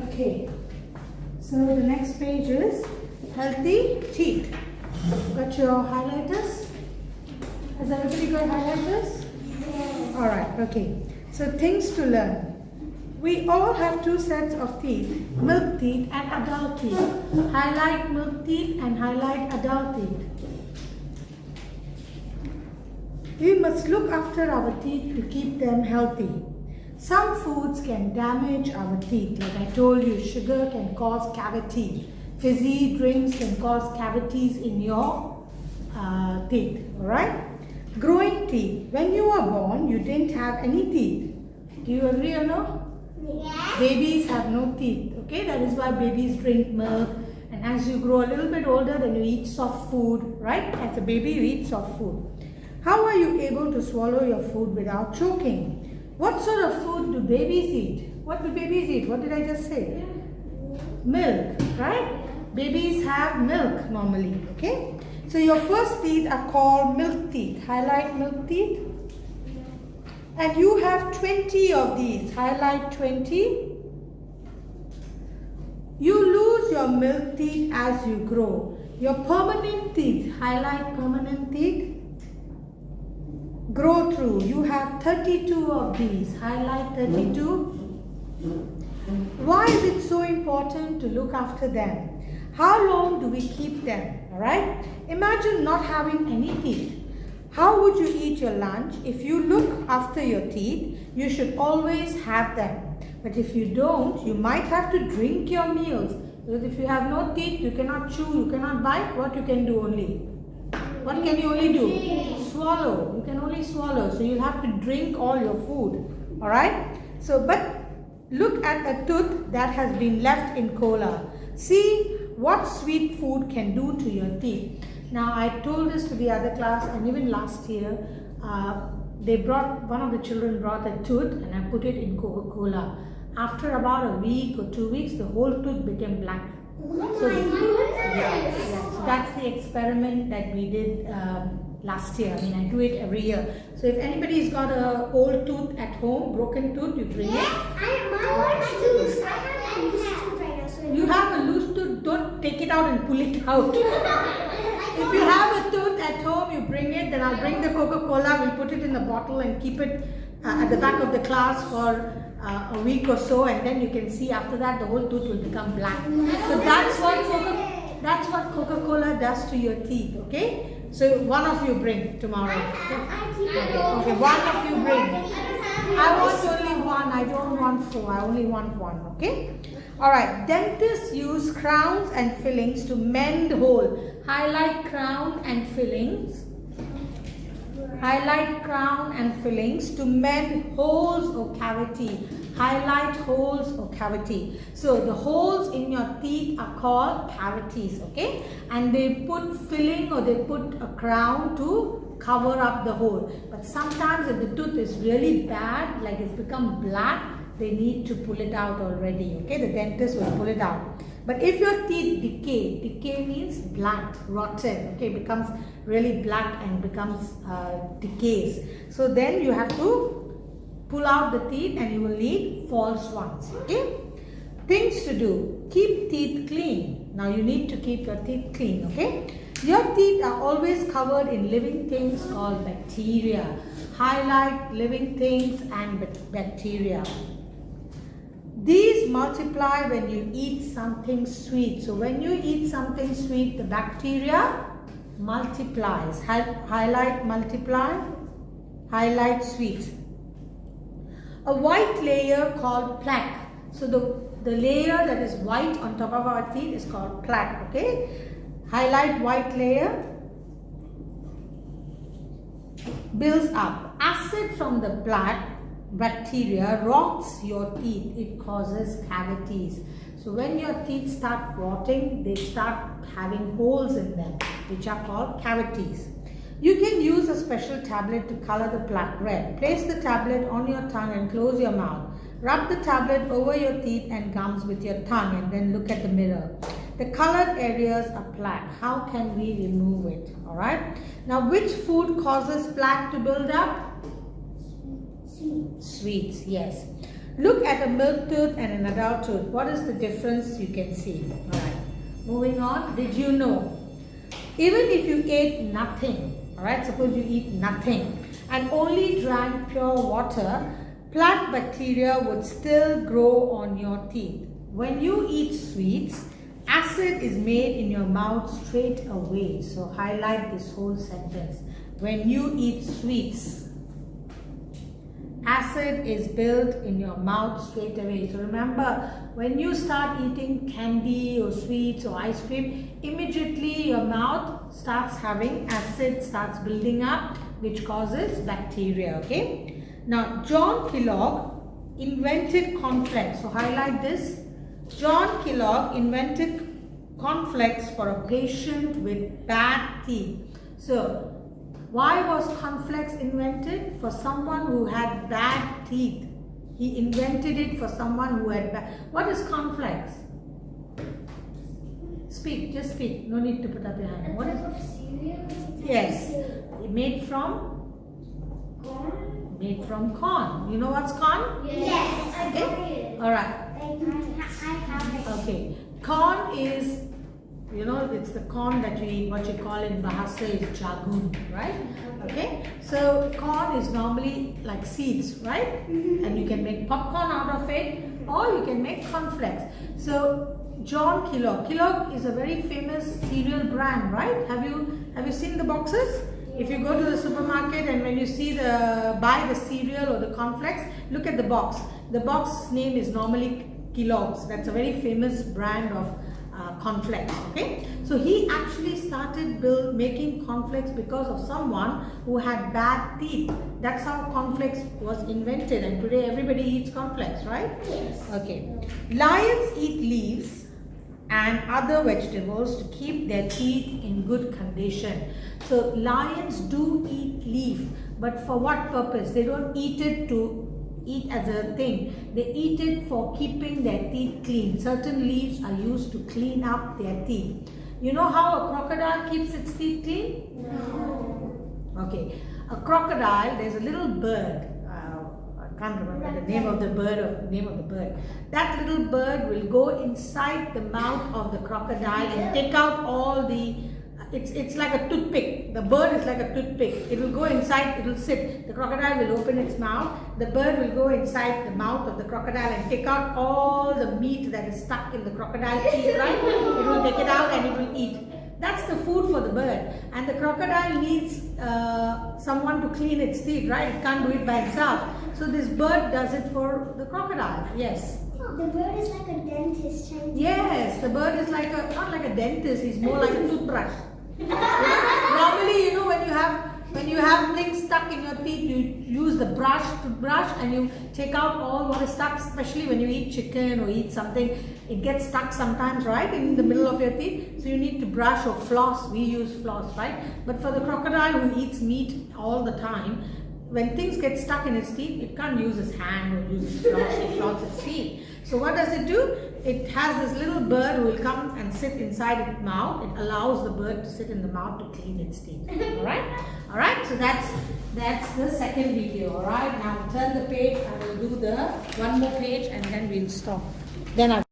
Okay, so the next page is healthy teeth. Got your highlighters? Has everybody got highlighters? Yes. Alright, okay. So things to learn. We all have two sets of teeth, milk teeth and adult teeth. Highlight milk teeth and highlight adult teeth. We must look after our teeth to keep them healthy. Some foods can damage our teeth. Like I told you, sugar can cause cavity. Fizzy drinks can cause cavities in your teeth. Alright? Growing teeth. When you were born, you didn't have any teeth. Do you agree or no? Yes. Babies have no teeth. Okay? That is why babies drink milk. And as you grow a little bit older, then you eat soft food. Right? As a baby, you eat soft food. How are you able to swallow your food without choking? What sort of food do babies eat? What do babies eat? What did I just say? Milk, right? Babies have milk normally, okay? So your first teeth are called milk teeth. Highlight milk teeth. And you have 20 of these. Highlight 20. You lose your milk teeth as you grow. Your permanent teeth. Highlight permanent teeth. Grow through. You have 32 of these. Highlight 32. Why is it so important to look after them? How long do we keep them? Alright? Imagine not having any teeth. How would you eat your lunch? If you look after your teeth, you should always have them. But if you don't, you might have to drink your meals. Because if you have no teeth, you cannot chew, you cannot bite. What you can do only? What can you only do? Swallow. You can only swallow. So you'll have to drink all your food. Alright? So, but look at a tooth that has been left in cola. See what sweet food can do to your teeth. Now, I told this to the other class, and even last year, one of the children brought a tooth and I put it in Coca-Cola. After about a week or 2 weeks, the whole tooth became black. So that's the experiment that we did last year. I mean, I do it every year. So if anybody's got a old tooth at home, broken tooth, you bring it. You have a loose tooth, don't take it out and pull it out. If you have a tooth at home, you bring it, then I'll bring the Coca-Cola, we'll put it in the bottle and keep it at the back of the class for a week or so, and then you can see after that the whole tooth will become black. So that's what Coca-Cola does to your teeth, okay? So one of you bring tomorrow. Okay, one of you bring. I want only one, I don't want 4, I only want 1, okay? Alright, dentists use crowns and fillings to mend hole. Highlight crown and fillings. Highlight crown and fillings to mend holes or cavity. Highlight holes or cavity. So the holes in your teeth are called cavities, okay? And they put filling or they put a crown to cover up the hole. But sometimes if the tooth is really bad, like it's become black, they need to pull it out already, okay? The dentist will pull it out. But if your teeth decay means black, rotten, okay? Becomes really black and becomes decays. So then you have to pull out the teeth and you will need false ones, okay? Things to do. Keep teeth clean. Now you need to keep your teeth clean, okay? Your teeth are always covered in living things called bacteria. Highlight living things and bacteria. These multiply when you eat something sweet. So when you eat something sweet, the bacteria multiplies. Highlight multiply, highlight sweet. A white layer called plaque. So the layer that is white on top of our teeth is called plaque, okay? Highlight white layer. Builds up. Acid from the plaque bacteria rots your teeth. It causes cavities. So when your teeth start rotting, they start having holes in them, which are called cavities. You can use a special tablet to color the plaque red. Place the tablet on your tongue and close your mouth. Rub the tablet over your teeth and gums with your tongue and then look at the mirror. The colored areas are plaque. How can we remove it? Alright. Now, which food causes plaque to build up? Sweets, yes. Look at a milk tooth and an adult tooth. What is the difference you can see? Alright. Moving on. Did you know? Even if you ate nothing, alright, suppose you eat nothing and only drank pure water, plaque bacteria would still grow on your teeth. When you eat sweets, acid is made in your mouth straight away. So highlight this whole sentence. When you eat sweets, acid is built in your mouth straight away. So remember, when you start eating candy or sweets or ice cream, immediately your mouth starts having acid, starts building up, which causes bacteria. Okay. Now, John Kellogg invented cornflakes. So highlight this. John Kellogg invented cornflakes for a patient with bad teeth. So, why was cornflakes invented? For someone who had bad teeth. He invented it for someone who had bad... What is cornflakes? Speak, just speak. No need to put up your hand. What is it? Cereal? Yes. Made from? Corn? Made from corn. You know what's corn? Yes. I Okay. got it. Alright. I have it. Okay. Corn is, you know, it's the corn that you eat. What you call in Bahasa is jagung, right? Okay. So corn is normally like seeds, right? And you can make popcorn out of it, or you can make cornflakes. So John Kellogg. Kellogg is a very famous cereal brand, right? Have you seen the boxes? If you go to the supermarket and when you see buy the cereal or the cornflakes, look at the box. The box name is normally Kellogg's. That's a very famous brand of cornflakes. Okay, so he actually started making cornflakes because of someone who had bad teeth. That's how cornflakes was invented, and today everybody eats cornflakes, right? Yes. Okay. Lions eat leaves and other vegetables to keep their teeth in good condition. So lions do eat leaf, but for what purpose? They don't eat it to eat as a thing. They eat it for keeping their teeth clean. Certain leaves are used to clean up their teeth. You know how a crocodile keeps its teeth clean? No. Okay. A crocodile, there's a little bird. I can't remember the name of the bird. That little bird will go inside the mouth of the crocodile and take out all the... It's like a toothpick. The bird is like a toothpick. It will go inside, it will sit. The crocodile will open its mouth. The bird will go inside the mouth of the crocodile and take out all the meat that is stuck in the crocodile's teeth, right? It will take it out and it will eat. That's the food for the bird. And the crocodile needs someone to clean its teeth, right? It can't do it by itself. So this bird does it for the crocodile. Yes. The bird is like a dentist trying to... Yes, the bird is like not like a dentist, he's more like a toothbrush. Normally, you know, when you have things stuck in your teeth, you use the toothbrush, and you take out all what is stuck, especially when you eat chicken or eat something. It gets stuck sometimes, right, in the middle of your teeth. So you need to brush or floss. We use floss, right? But for the crocodile who eats meat all the time, when things get stuck in its teeth, it can't use its hand or use its floss or floss its teeth. So what does it do? It has this little bird who will come and sit inside its mouth. It allows the bird to sit in the mouth to clean its teeth. Alright? Alright, so that's the second video. Alright, now turn the page. I will do the one more page and then we'll stop. Then I